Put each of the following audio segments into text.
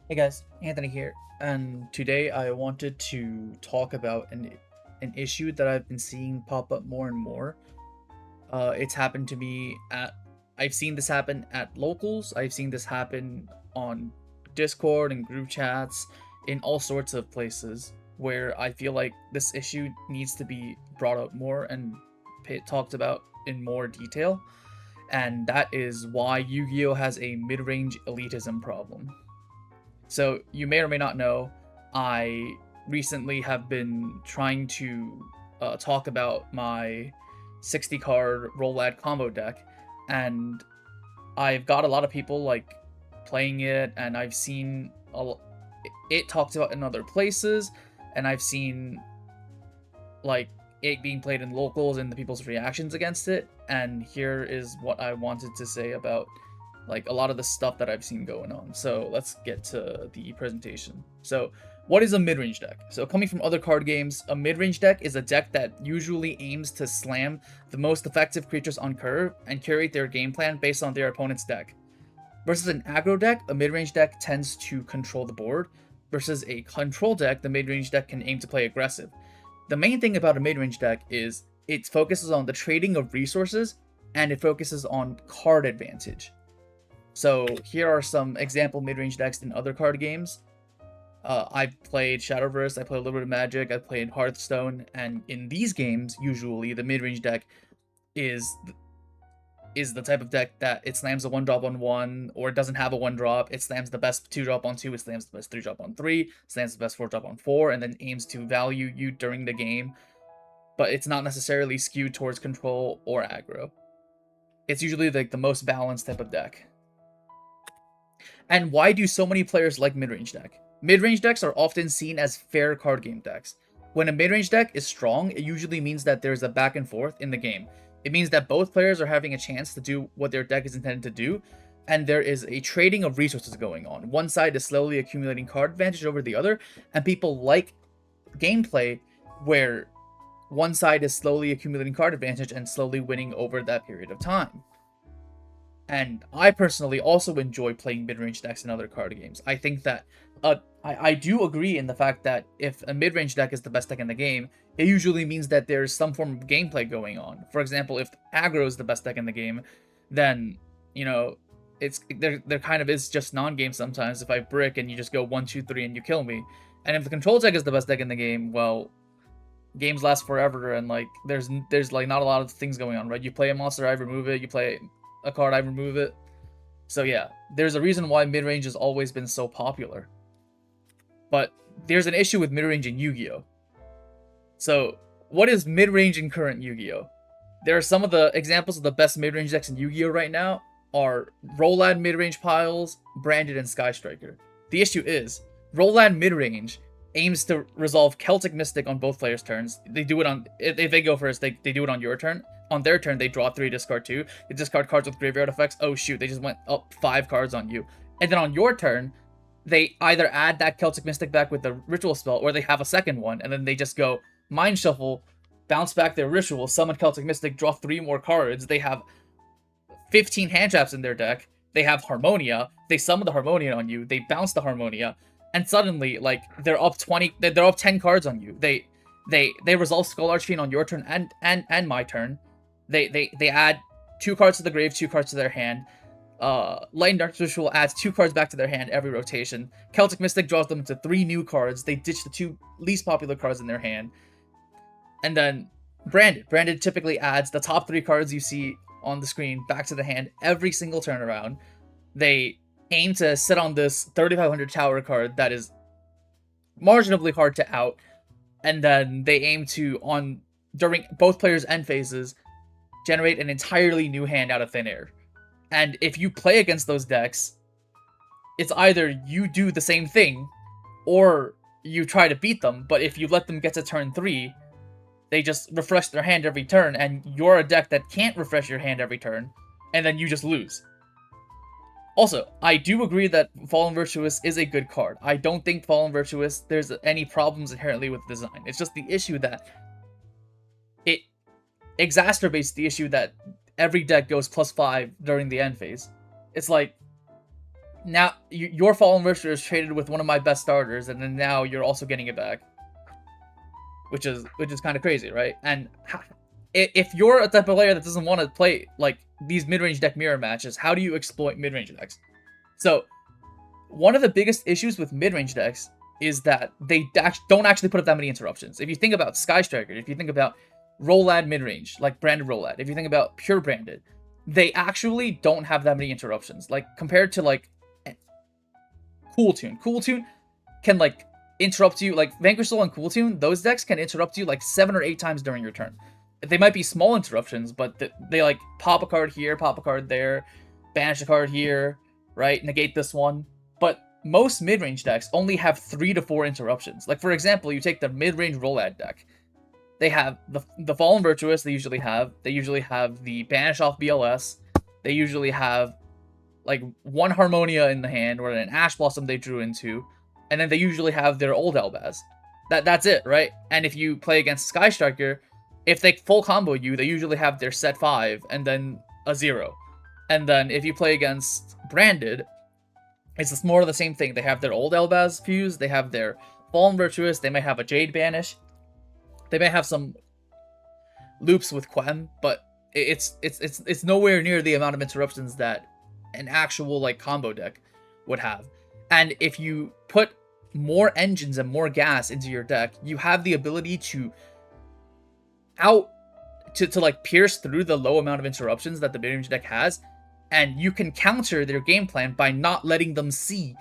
Hey guys, Anthony here, and today I wanted to talk about an issue that I've been seeing pop up more and more. It's happened to me at I've seen this happen at locals. I've seen this happen on Discord and group chats in all sorts of places where I feel like this issue needs to be brought up more and talked about in more detail. And that is why Yu-Gi-Oh has a mid-range elitism problem. So, you may or may not know, I recently have been trying to talk about my 60 card roll ad combo deck, and I've got a lot of people like playing it, and I've seen it talked about in other places, and I've seen like it being played in locals and the people's reactions against it. And here is what I wanted to say about like a lot of the stuff that I've seen going on. So let's get to the presentation. So what is a mid-range deck? So coming from other card games, a mid-range deck is a deck that usually aims to slam the most effective creatures on curve and curate their game plan based on their opponent's deck. Versus an aggro deck, a mid-range deck tends to control the board. Versus a control deck, the mid-range deck can aim to play aggressive. The main thing about a mid-range deck is it focuses on the trading of resources and it focuses on card advantage. So here are some example mid-range decks in other card games. I've played Shadowverse, I played a little bit of Magic, I played Hearthstone, and in these games, usually the mid-range deck is the type of deck that it slams a 1-drop on 1, or it doesn't have a 1-drop, it slams the best 2-drop on 2, it slams the best 3-drop on 3, slams the best 4-drop on 4, and then aims to value you during the game, but it's not necessarily skewed towards control or aggro. It's usually like the most balanced type of deck. And why do so many players like mid-range deck? Mid-range decks are often seen as fair card game decks. When a mid-range deck is strong, it usually means that there's a back and forth in the game. It means that both players are having a chance to do what their deck is intended to do, and there is a trading of resources going on. One side is slowly accumulating card advantage over the other, and people like gameplay where one side is slowly accumulating card advantage and slowly winning over that period of time. And I personally also enjoy playing mid-range decks in other card games. I think that I do agree in the fact that if a mid-range deck is the best deck in the game, it usually means that there's some form of gameplay going on. For example, if aggro is the best deck in the game, then it's there kind of is just non-game sometimes. If I brick and you just go 1, 2, 3 and you kill me, and if the control deck is the best deck in the game, well, games last forever and like there's like not a lot of things going on, right? You play a monster, I remove it. You play a card, I remove it. So yeah, there's a reason why mid-range has always been so popular. But there's an issue with mid-range in Yu-Gi-Oh! So, what is mid-range in current Yu-Gi-Oh? There are some of the examples of the best mid-range decks in Yu-Gi-Oh! Right now are Rolad mid-range piles, Branded, and Sky Striker. The issue is, Rolad mid-range aims to resolve Celtic Mystic on both players' turns. They do it on, if they go first, they do it on your turn. On their turn, they draw 3, discard 2. They discard cards with graveyard effects. Oh shoot, they just went up 5 cards on you. And then on your turn, they either add that Celtic Mystic back with the ritual spell, or they have a second one, and then they just go Mind Shuffle, bounce back their ritual, summon Celtic Mystic, draw 3 more cards. They have 15 hand traps in their deck. They have Harmonia. They summon the Harmonia on you. They bounce the Harmonia, and suddenly, like, they're up 20. They're up 10 cards on you. They resolve Skull Archfiend on your turn and my turn. They add 2 cards to the grave, 2 cards to their hand. Lightning Dark Ritual adds 2 cards back to their hand every rotation. Celtic Mystic draws them into 3 new cards. They ditch the 2 least popular cards in their hand. And then Branded. Branded typically adds the top 3 cards you see on the screen back to the hand every single turnaround. They aim to sit on this 3500 tower card that is marginally hard to out. And then they aim to, during both players' end phases, generate an entirely new hand out of thin air. And if you play against those decks, it's either you do the same thing, or you try to beat them, but if you let them get to turn 3, they just refresh their hand every turn, and you're a deck that can't refresh your hand every turn, and then you just lose. Also, I do agree that Fallen Virtuous is a good card. I don't think Fallen Virtuous, there's any problems inherently with the design. It's just the issue that it exacerbates the issue that every deck goes +5 during the end phase. It's like, now your Fallen Virtue is traded with one of my best starters, and then now you're also getting it back, which is kind of crazy, right? And if you're a type of player that doesn't want to play like these mid-range deck mirror matches, how do you exploit mid-range decks? So one of the biggest issues with mid-range decks is that they don't actually put up that many interruptions. If you think about Sky Striker, if you think about Rolad mid-range, like branded Rolad, if you think about pure branded, they actually don't have that many interruptions. Like compared to like Cool Tune. Cool Tune can like interrupt you, like Vanquish Soul and Cool Tune, those decks can interrupt you like 7 or 8 times during your turn. They might be small interruptions, but they like pop a card here, pop a card there, banish a card here, right? Negate this one. But most mid-range decks only have 3 to 4 interruptions. Like for example, you take the mid-range Rolad deck. They have the Fallen Virtuous, they usually have the Banish off BLS, they usually have like one Harmonia in the hand or an Ash Blossom they drew into, and then they usually have their old Elbaz. That's it, right? And if you play against Sky Striker, if they full combo you, they usually have their set 5 and then a 0. And then if you play against Branded, it's just more of the same thing. They have their old Elbaz fuse, they have their Fallen Virtuous, they may have a Jade Banish, they may have some loops with Quem, but it's nowhere near the amount of interruptions that an actual like combo deck would have. And if you put more engines and more gas into your deck, you have the ability to like pierce through the low amount of interruptions that the mid-range deck has, and you can counter their game plan by not letting them see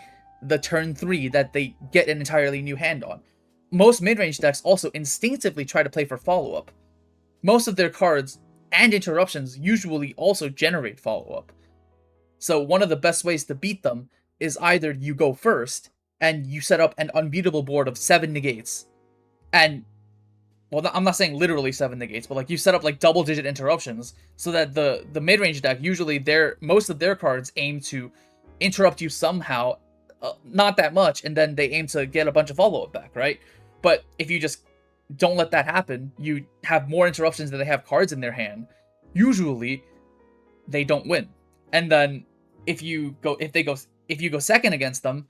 the turn 3 that they get an entirely new hand on. Most mid-range decks also instinctively try to play for follow-up. Most of their cards and interruptions usually also generate follow-up. So one of the best ways to beat them is either you go first and you set up an unbeatable board of 7 negates, and well, I'm not saying literally 7 negates, but like you set up like double-digit interruptions so that the mid-range deck, usually most of their cards aim to interrupt you somehow, not that much, and then they aim to get a bunch of follow-up back, right? But if you just don't let that happen, you have more interruptions than they have cards in their hand. Usually, they don't win. And then if you go second against them,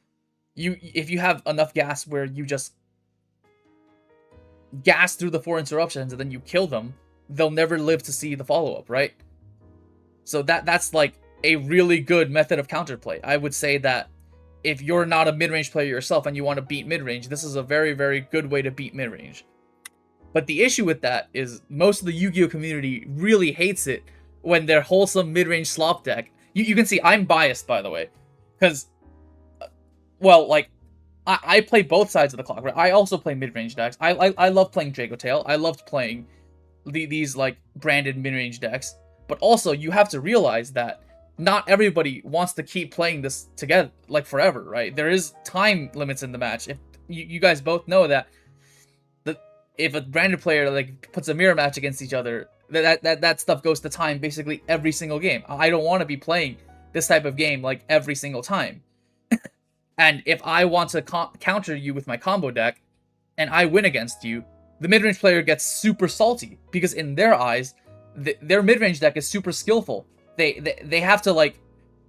if you have enough gas where you just gas through the 4 interruptions and then you kill them, they'll never live to see the follow-up, right? So that's like a really good method of counterplay. I would say that if you're not a mid-range player yourself and you want to beat mid-range, this is a very, very good way to beat mid-range. But the issue with that is most of the Yu-Gi-Oh community really hates it when their wholesome mid-range slop deck... You can see I'm biased, by the way, because, well, like, I play both sides of the clock, right? I also play mid-range decks. I love playing Draco Tail. I loved playing these, like, branded mid-range decks. But also, you have to realize that not everybody wants to keep playing this together, like, forever, right? There is time limits in the match. If you guys both know that if a branded player, like, puts a mirror match against each other, that stuff goes to time basically every single game. I don't want to be playing this type of game, like, every single time. And if I want to counter you with my combo deck, and I win against you, the mid-range player gets super salty, because in their eyes, their mid-range deck is super skillful. They have to, like,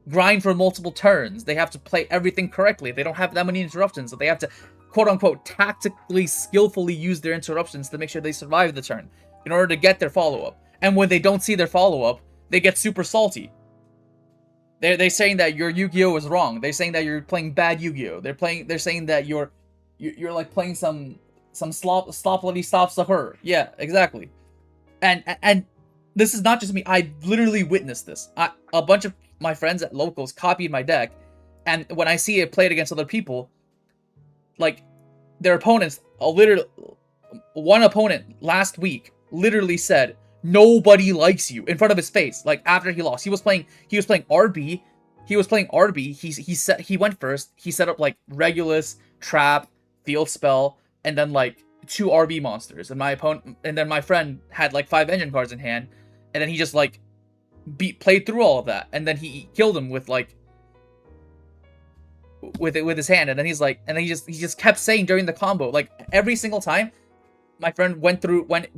grind for multiple turns. They have to play everything correctly. They don't have that many interruptions, so they have to, quote-unquote, tactically, skillfully use their interruptions to make sure they survive the turn in order to get their follow-up. And when they don't see their follow-up, they get super salty. They're saying that your Yu-Gi-Oh is wrong. They're saying that you're playing bad Yu-Gi-Oh. They're saying that you're like playing some sloppily stop Sahur. Yeah, exactly. And this is not just me. I literally witnessed this. A bunch of my friends at locals copied my deck, and when I see it played against other people, like, their opponents, one opponent last week literally said, "Nobody likes you," in front of his face. Like, after he lost, he was playing RB. He went first. He set up like Regulus, Trap, Field Spell, and then like 2 RB monsters. And then my friend had like 5 engine cards in hand, and then he just like played through all of that, and then he killed him with like with his hand. And then he just kept saying during the combo, like, every single time my friend went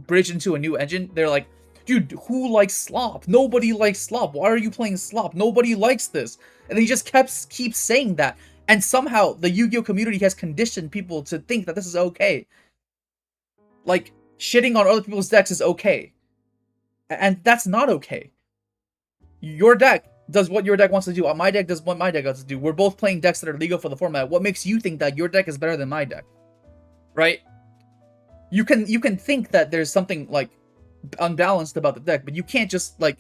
bridged into a new engine, they're like, dude, who likes slop? Nobody likes slop. Why are you playing slop? Nobody likes this. And he just keeps saying that. And somehow the Yu-Gi-Oh community has conditioned people to think that this is okay. Like, shitting on other people's decks is okay. And that's not okay. Your deck does what your deck wants to do. My deck does what my deck wants to do. We're both playing decks that are legal for the format. What makes you think that your deck is better than my deck? Right? You can think that there's something, like, unbalanced about the deck, but you can't just, like,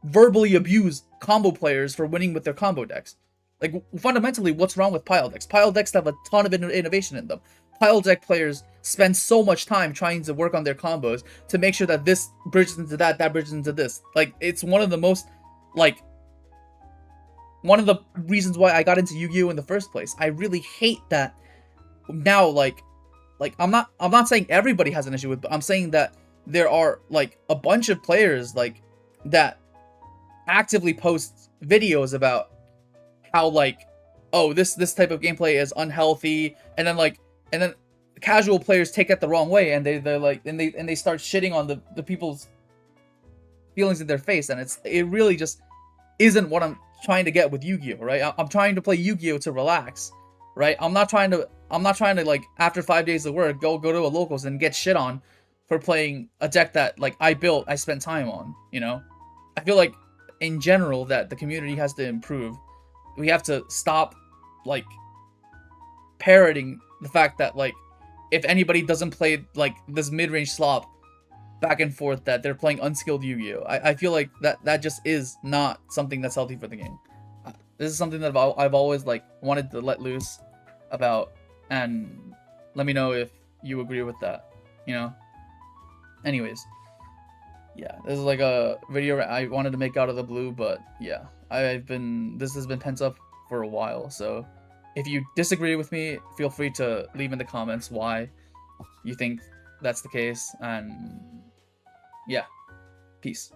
verbally abuse combo players for winning with their combo decks. Like, fundamentally, what's wrong with pile decks? Pile decks have a ton of innovation in them. Pile deck players spend so much time trying to work on their combos to make sure that this bridges into that, that bridges into this. Like, it's one of the most, like, one of the reasons why I got into Yu-Gi-Oh in the first place. I really hate that now, like I'm not saying everybody has an issue with, but I'm saying that there are, like, a bunch of players, like, that actively post videos about how, like, oh, this type of gameplay is unhealthy, and then casual players take it the wrong way, and they're like, and they start shitting on the people's feelings in their face, and it really just isn't what I'm trying to get with Yu-Gi-Oh, right? I'm trying to play Yu-Gi-Oh to relax, right? I'm not trying to like, after 5 days of work, go to a locals and get shit on for playing a deck that, like, I spent time on, you know? I feel like, in general, that the community has to improve. We have to stop, like, parroting the fact that, like, if anybody doesn't play, like, this mid-range slop back and forth, that they're playing unskilled Yu-Gi-Oh. I feel like that just is not something that's healthy for the game. This is something that I've always, like, wanted to let loose about, and let me know if you agree with that, you know? Anyways, yeah, this is like a video I wanted to make out of the blue, but yeah, this has been pent up for a while, so if you disagree with me, feel free to leave in the comments why you think that's the case, and yeah, peace.